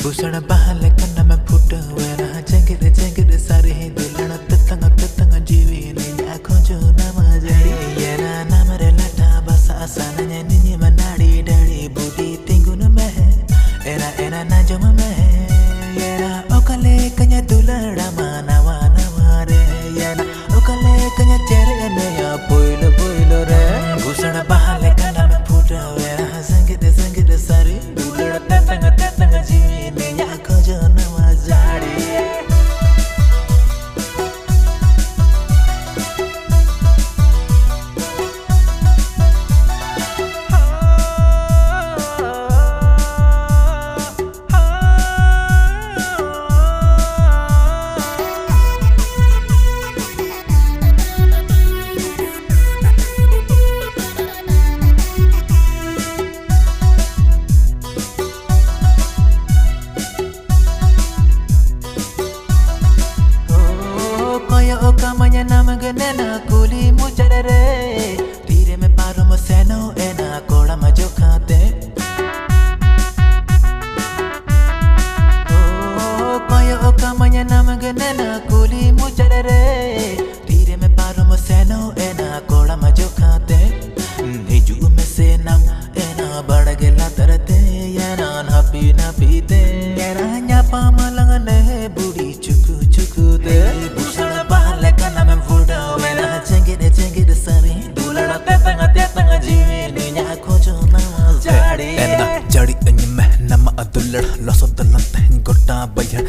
Busana bahale kana me put wera jengere sare dilana tatanga jivi ni akhonjo namajari yera namare lata basa asana nyani manadi dari budi tinguna me era na joma me yera okale kanya dulada mana re yera okale kanya tere me ya poilo re busana bahale kana me put wera jengere sare dilana tatanga jivi ni akhonjo namajari Kamanya nama genena kuli mujarere tire me paro mo seno ena kola majo khate o kamanya nama genena kuli mujarere tire me paro mo seno ena kola majo khate hiju me se nam ena badagela tarate yana na pite era nya pamalang ne budi chuku de jengere sare dulana tetanga jivi ni nya khojo namajari jari anyi me nama adulad losodalante gotta bayan